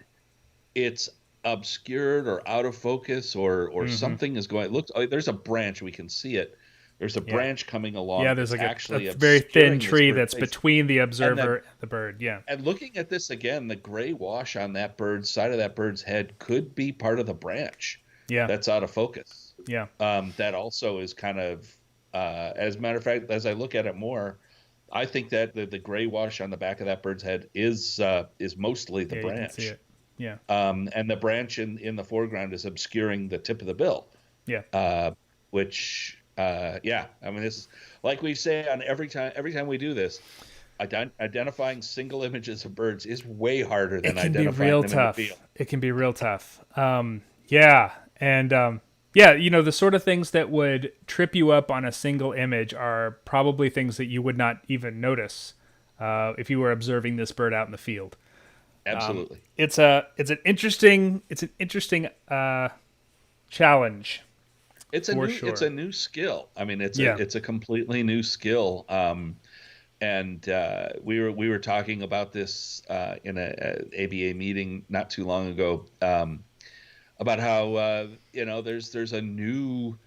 it's obscured or out of focus or something is going. Look, there's a branch. We can see it. There's a branch coming along. Yeah, there's like actually a very thin tree that's face. between the observer and the bird. Yeah. And looking at this again, the gray wash on that bird's side of that bird's head could be part of the branch. Yeah. That's out of focus. Yeah. That also is kind of, as a matter of fact, as I look at it more, I think that the gray wash on the back of that bird's head is mostly the branch. You can see it. Yeah. And the branch in the foreground is obscuring the tip of the bill. Yeah. Which, I mean, this is like we say on every time we do this. Identifying single images of birds is way harder than identifying them in the field. It can be real tough. Yeah. And the sort of things that would trip you up on a single image are probably things that you would not even notice if you were observing this bird out in the field. Absolutely. It's an interesting challenge. It's a new skill. I mean, it's a completely new skill. And we were talking about this in a ABA meeting not too long ago. About how there's a new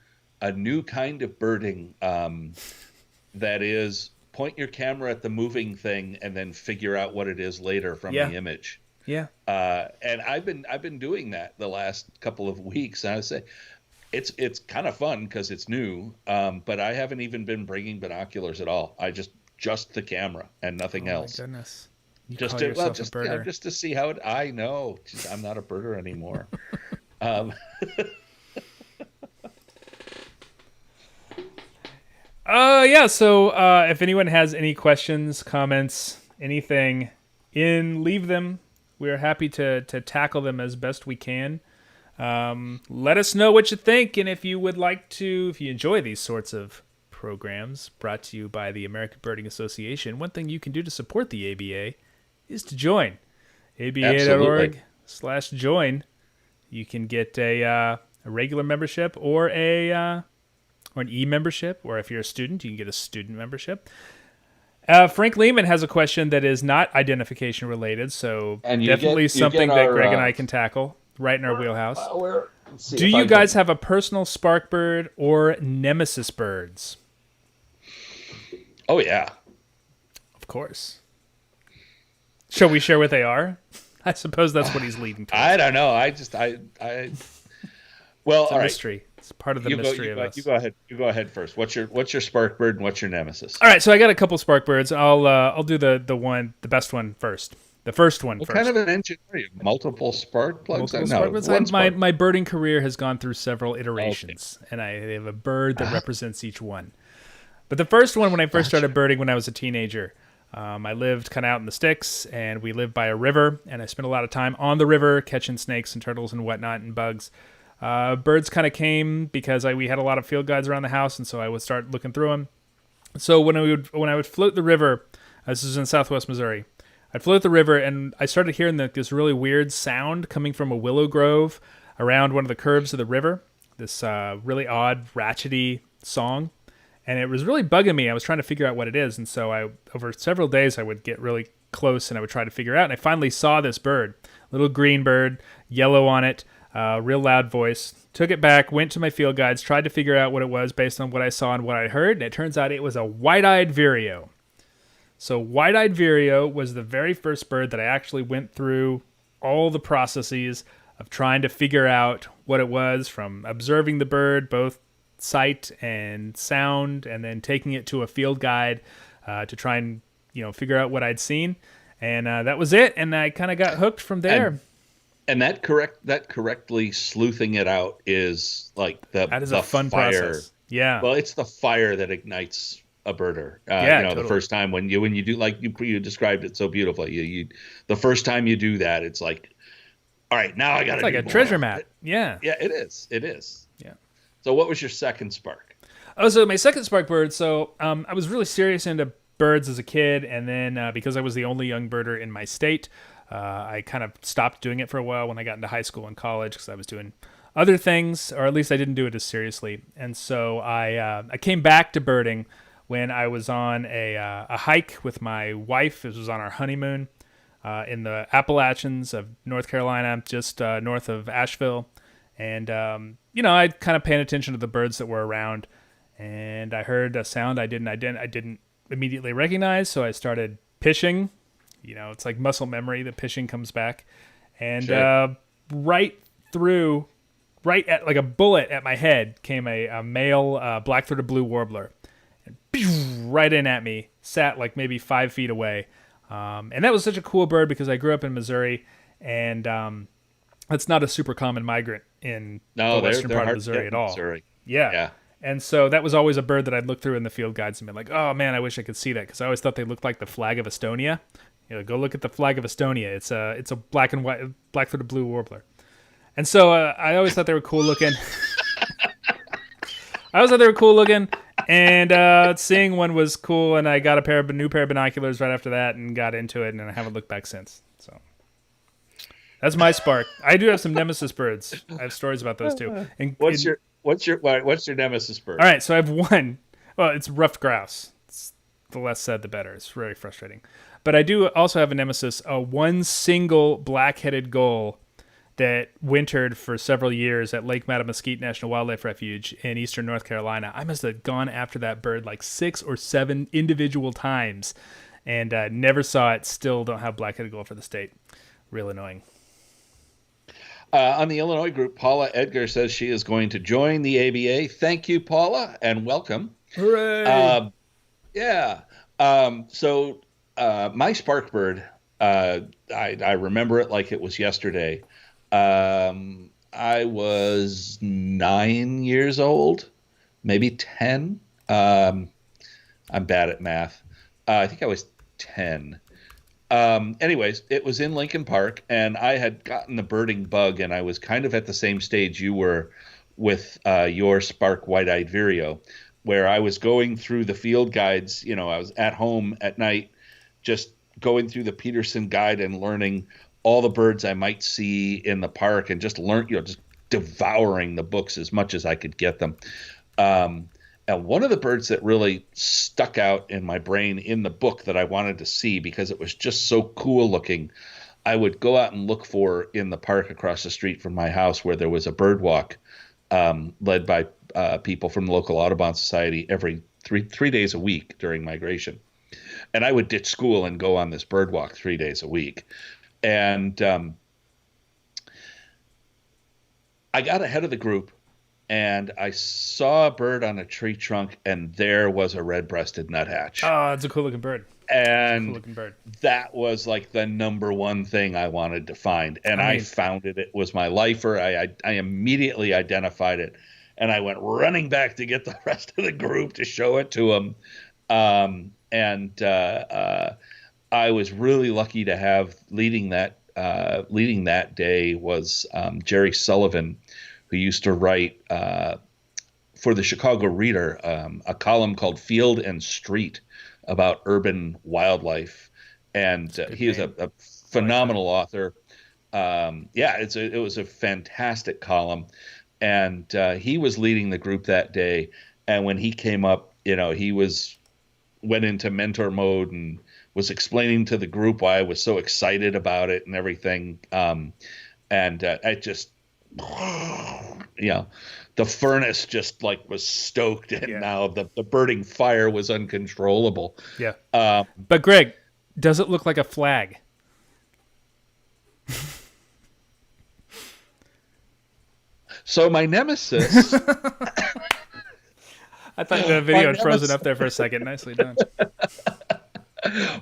kind of birding that is point your camera at the moving thing and then figure out what it is later from the image. Yeah. And I've been doing that the last couple of weeks. And I say it's kind of fun because it's new. But I haven't even been bringing binoculars at all. I just the camera and nothing else. Oh my goodness. Just to see how it. I know. I'm not a birder anymore. So if anyone has any questions, comments, anything, leave them. We're happy to tackle them as best we can. Let us know what you think, and if you enjoy these sorts of programs brought to you by the American Birding Association, one thing you can do to support the ABA is to join. ABA.org/join. You can get a regular membership or an e-membership, or if you're a student, you can get a student membership. Frank Lehman has a question that is not identification related, so definitely something that Greg and I can tackle right in our wheelhouse. Do you guys have a personal spark bird or nemesis birds? Oh, yeah. Of course. Shall we share what they are? I suppose that's what he's leading to. I don't know. Well, it's a mystery. It's part of the mystery of us. You go ahead first. What's your spark bird and what's your nemesis? All right, so I got a couple spark birds. I'll do the best one first. The first one first. What kind of an engine are you? Multiple spark plugs? My birding career has gone through several iterations, and I have a bird that represents each one. But the first one, when I first started birding when I was a teenager, I lived kind of out in the sticks, and we lived by a river, and I spent a lot of time on the river catching snakes and turtles and whatnot and bugs. Birds kind of came because we had a lot of field guides around the house, and so I would start looking through them. So when I would float the river, this is in Southwest Missouri, I'd float the river, and I started hearing this really weird sound coming from a willow grove around one of the curves of the river, this really odd, ratchety song. And it was really bugging me. I was trying to figure out what it is. And so over several days, I would get really close and I would try to figure it out. And I finally saw this bird, little green bird, yellow on it, real loud voice. Took it back, went to my field guides, tried to figure out what it was based on what I saw and what I heard. And it turns out it was a white-eyed vireo. So white-eyed vireo was the very first bird that I actually went through all the processes of trying to figure out what it was, from observing the bird, both sight and sound, and then taking it to a field guide to try and figure out what I'd seen, and that was it. And I kind of got hooked from there. And that correctly sleuthing it out is like that is a fun fire. Process. Yeah. Well, it's the fire that ignites a birder. Totally. The first time when you do, like you described it so beautifully. You the first time you do that, it's like, all right, now I got to. It's like a treasure map. Yeah. Yeah, it is. It is. Yeah. So what was your second spark? Oh, so my second spark bird. So I was really serious into birds as a kid, and then because I was the only young birder in my state, I kind of stopped doing it for a while when I got into high school and college because I was doing other things, or at least I didn't do it as seriously. And so I came back to birding when I was on a hike with my wife. It was on our honeymoon in the Appalachians of North Carolina, just north of Asheville. And I'd kind of paying attention to the birds that were around, and I heard a sound I didn't immediately recognize, so I started pishing. It's like muscle memory. The pishing comes back, and Sure. right at like a bullet at my head came a male black-throated blue warbler, and right in at me, sat like maybe 5 feet away, and that was such a cool bird because I grew up in Missouri, and that's not a super common migrant in the No, western they're part of hard to get Missouri at in all. Missouri. Yeah. Yeah. And so that was always a bird that I'd look through in the field guides and be like, oh man, I wish I could see that, because I always thought they looked like the flag of Estonia. Go look at the flag of Estonia. It's a black and white, black-throated blue warbler. And so I always thought they were cool looking. And seeing one was cool, and I got a new pair of binoculars right after that and got into it, and I haven't looked back since. So that's my spark. I do have some nemesis birds. I have stories about those too. What's your nemesis bird? All right, so I have one. Well, it's ruffed grouse. The less said, the better. It's very frustrating. But I do also have a nemesis, one single black-headed gull that wintered for several years at Lake Mattamuskeet National Wildlife Refuge in eastern North Carolina. I must have gone after that bird like 6 or 7 individual times and never saw it. Still don't have black-headed gull for the state. Real annoying. On the Illinois group, Paula Edgar says she is going to join the ABA. Thank you, Paula, and welcome. Hooray! Yeah. So my spark bird, I remember it like it was yesterday. I was 9 years old, maybe 10. I'm bad at math. I think I was 10. Anyways, it was in Lincoln Park, and I had gotten the birding bug, and I was kind of at the same stage you were with your spark white-eyed vireo, where I was going through the field guides. I was at home at night, just going through the Peterson guide and learning all the birds I might see in the park, and just just devouring the books as much as I could get them. And one of the birds that really stuck out in my brain in the book that I wanted to see because it was just so cool looking, I would go out and look for in the park across the street from my house, where there was a bird walk led by people from the local Audubon Society every three days a week during migration. And I would ditch school and go on this bird walk 3 days a week. And I got ahead of the group, and I saw a bird on a tree trunk, and there was a red-breasted nuthatch. Oh, it's a cool looking bird. And that was like the number one thing I wanted to find. And I found it. It was my lifer. I immediately identified it, and I went running back to get the rest of the group to show it to them. I was really lucky to have leading that day was Jerry Sullivan, who used to write for the Chicago Reader a column called Field and Street about urban wildlife. And he is a phenomenal author. It was a fantastic column. And he was leading the group that day. And when he came up, he went into mentor mode and was explaining to the group why I was so excited about it and everything. I just, the furnace just like was stoked, and now the burning fire was uncontrollable. Yeah. But Greg, does it look like a flag? So my nemesis. I thought the video had frozen up there for a second. Nicely done.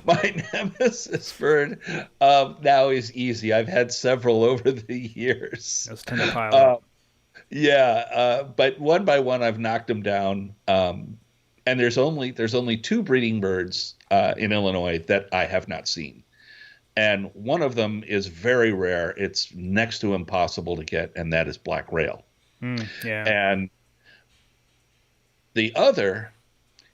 My nemesis bird now is easy. I've had several over the years. Those tend to pile up. But one by one I've knocked them down. And there's only 2 breeding birds in Illinois that I have not seen. And one of them is very rare. It's next to impossible to get, and that is black rail. Yeah. And The other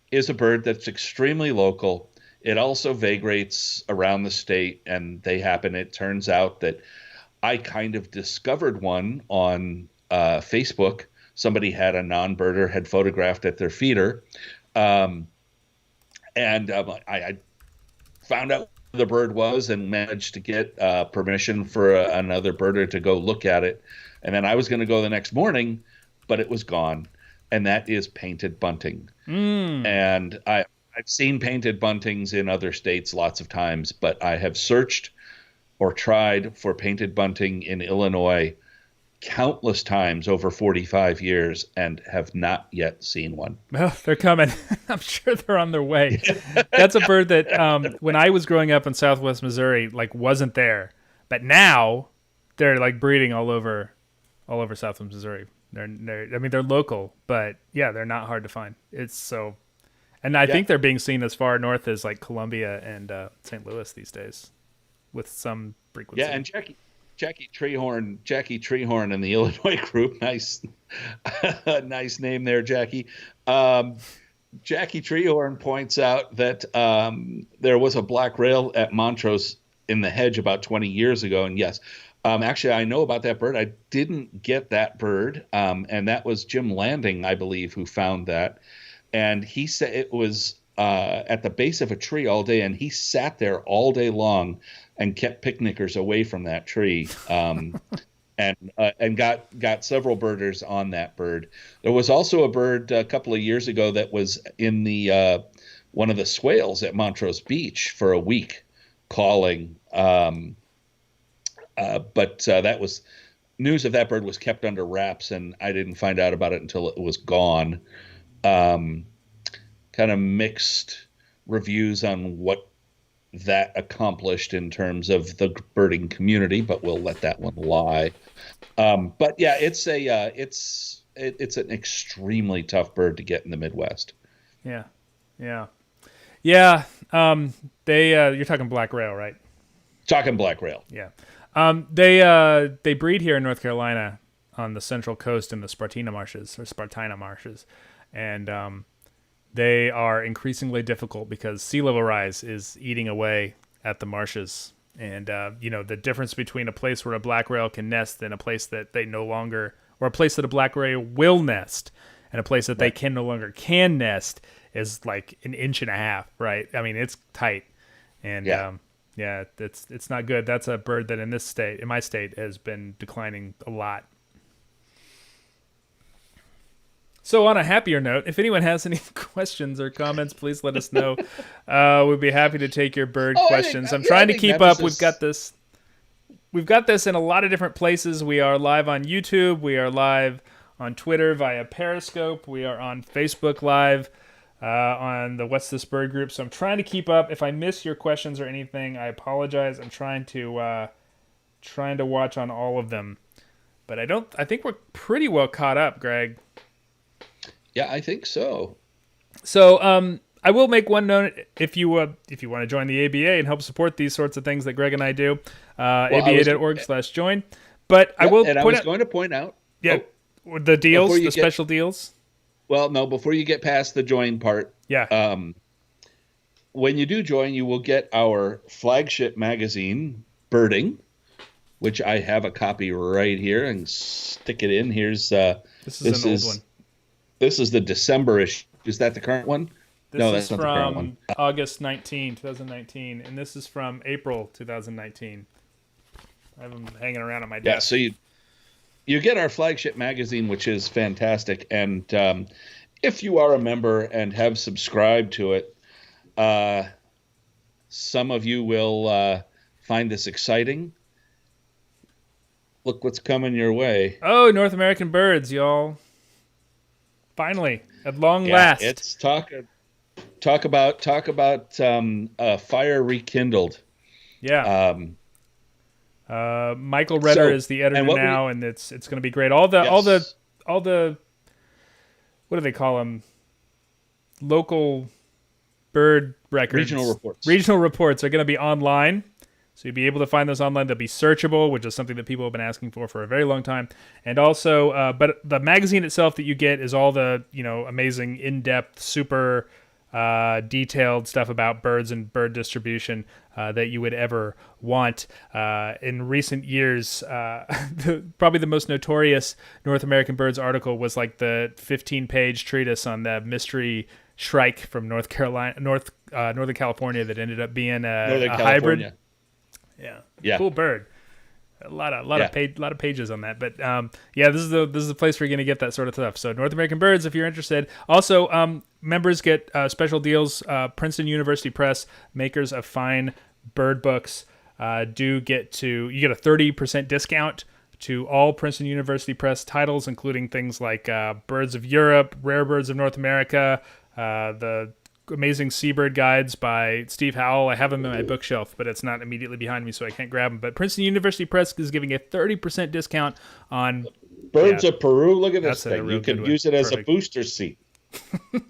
is a bird that's extremely local. It also vagrates around the state, and it turns out that I kind of discovered one on Facebook. Somebody had a non-birder, had photographed at their feeder. Um, and I found out who the bird was and managed to get permission for another birder to go look at it. And then I was going to go the next morning, but it was gone. And that is painted bunting. And I've seen painted buntings in other states lots of times, but I have searched or tried for painted bunting in Illinois countless times over 45 years and have not yet seen one. Well, they're coming. I'm sure they're on their way. That's a bird that when I was growing up in Southwest Missouri, like wasn't there, but now they're like breeding all over Southwest Missouri. I mean, they're local, but yeah, they're not hard to find. And I think they're being seen as far north as like Columbia and St. Louis these days, with some frequency. Yeah, and Jackie Treehorn in the Illinois group. Nice name there, Jackie. Jackie Treehorn points out that there was a black rail at Montrose in the hedge about 20 years ago. And yes, actually, I know about that bird. I didn't get that bird. And that was Jim Landing, I believe, who found that. And he said it was at the base of a tree all day, and he sat there all day long and kept picnickers away from that tree, and got several birders on that bird. There was also a bird a couple of years ago that was in the one of the swales at Montrose Beach for a week calling, but that was news of that bird was kept under wraps, and I didn't find out about it until it was gone. Kind of mixed reviews on what that accomplished in terms of the birding community, but we'll let that one lie. But yeah, it's an extremely tough bird to get in the Midwest. Yeah. You're talking black rail, right? Talking black rail. Yeah. They breed here in North Carolina on the central coast in the Spartina marshes, and they are increasingly difficult because sea level rise is eating away at the marshes. And, the difference between a place where a black rail can nest and a place that they no longer, or a place that a black rail will nest and a place that they can no longer can nest is like an inch and a half, right? I mean, it's tight. And, it's not good. That's a bird that in my state, has been declining a lot. So on a happier note, if anyone has any questions or comments, please let us know. We'd be happy to take your bird questions. I'm trying to keep up. We've got this in a lot of different places. We are live on YouTube. We are live on Twitter via Periscope. We are on Facebook Live on the What's This Bird group. So I'm trying to keep up. If I miss your questions or anything, I apologize. I'm trying to watch on all of them. But I think we're pretty well caught up, Greg. Yeah, I think so. So I will make one note. If you want to join the ABA and help support these sorts of things that Greg and I do, aba.org/join. But I was going to point out. Yeah, the deals, the special deals. Well, no, before you get past the join part. Yeah. When you do join, you will get our flagship magazine, Birding, which I have a copy right here and stick it in. Here's this is an old one. This is the December issue. Is that the current one? No, that's not the current one. August 19, 2019, and this is from April 2019. I have them hanging around on my desk. Yeah, so you get our flagship magazine, which is fantastic. And if you are a member and have subscribed to it, some of you will find this exciting. Look what's coming your way. Oh, North American Birds, y'all. Finally, at long last. It's talk about fire rekindled. Yeah. Michael Redder is the editor now, and it's going to be great. All the what do they call them? Local bird records. Regional reports are going to be online, So you'll be able to find those online. They'll be searchable, which is something that people have been asking for a very long time. And also, but the magazine itself that you get is all the amazing, in-depth, super detailed stuff about birds and bird distribution that you would ever want. In recent years, probably the most notorious North American Birds article was like the 15-page treatise on the mystery shrike from Northern California that ended up being a hybrid. Yeah, cool bird. A lot of pages on that, but this is the place where you're gonna get that sort of stuff. So North American Birds, if you're interested. Also, members get special deals. Princeton University Press, makers of fine bird books, you get a 30% discount to all Princeton University Press titles, including things like Birds of Europe, Rare Birds of North America, the Amazing Seabird Guides by Steve Howell. I have them in my bookshelf, but it's not immediately behind me, so I can't grab them. But Princeton University Press is giving a 30% discount on Birds of Peru. Look at this thing. You can use it as a booster seat.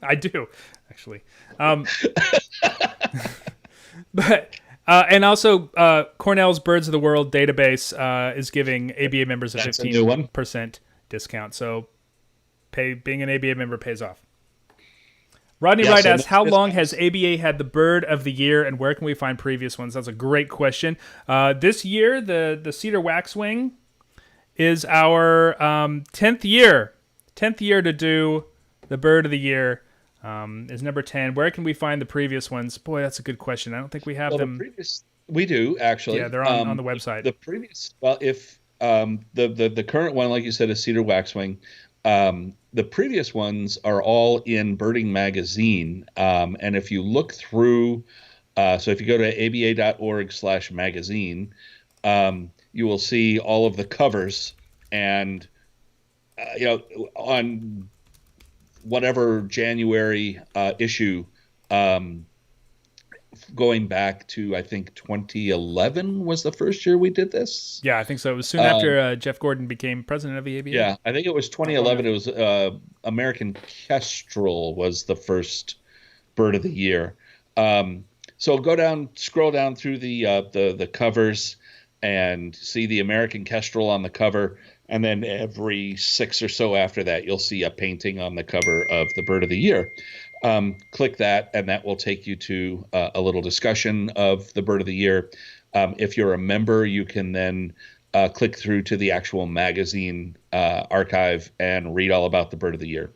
I do, actually. But and also Cornell's Birds of the World database is giving ABA members a 15% discount. So being an ABA member pays off. Rodney Wright asks, how long has ABA had the Bird of the Year, and where can we find previous ones? That's a great question. This year, the Cedar Waxwing is our 10th year. 10th year to do the Bird of the Year is number 10. Where can we find the previous ones? Boy, that's a good question. I don't think we have them. We do, actually. Yeah, they're on the website. If the current one, like you said, is Cedar Waxwing. The previous ones are all in Birding Magazine. And if you look through, so if you go to aba.org/magazine, you will see all of the covers and, on whatever January issue, going back to, I think 2011 was the first year we did this. Yeah, I think so. It was soon after Jeff Gordon became president of the ABA. Yeah, I think it was 2011. It was American Kestrel was the first Bird of the Year. So scroll down through the covers and see the American Kestrel on the cover. And then every 6 or so after that, you'll see a painting on the cover of the Bird of the Year. Click that, and that will take you to a little discussion of the Bird of the Year. If you're a member, you can then click through to the actual magazine archive and read all about the Bird of the Year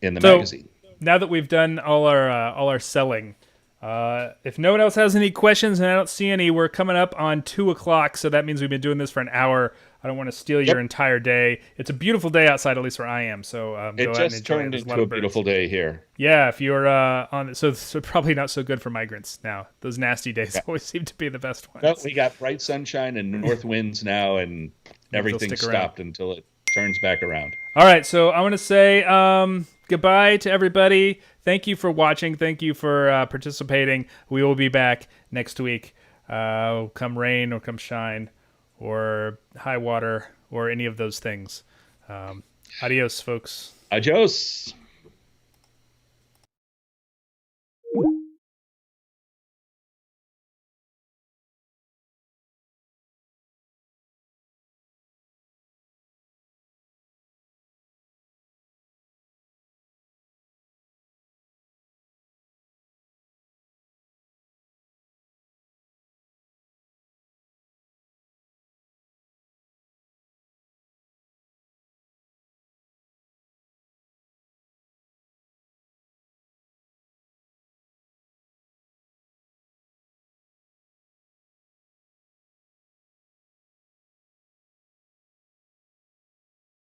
in the magazine. Now that we've done all our selling, if no one else has any questions, and I don't see any, we're coming up on 2:00, so that means we've been doing this for an hour. I don't want to steal your entire day. It's a beautiful day outside, at least where I am. So go out and enjoy it. It just turned into a beautiful day here. Yeah, if you're on, so probably not so good for migrants now. Those nasty days always seem to be the best ones. No, we got bright sunshine and north winds now, and everything stopped until it turns back around. All right, so I want to say goodbye to everybody. Thank you for watching. Thank you for participating. We will be back next week, come rain or come shine, or high water, or any of those things. Adios, folks. Adios.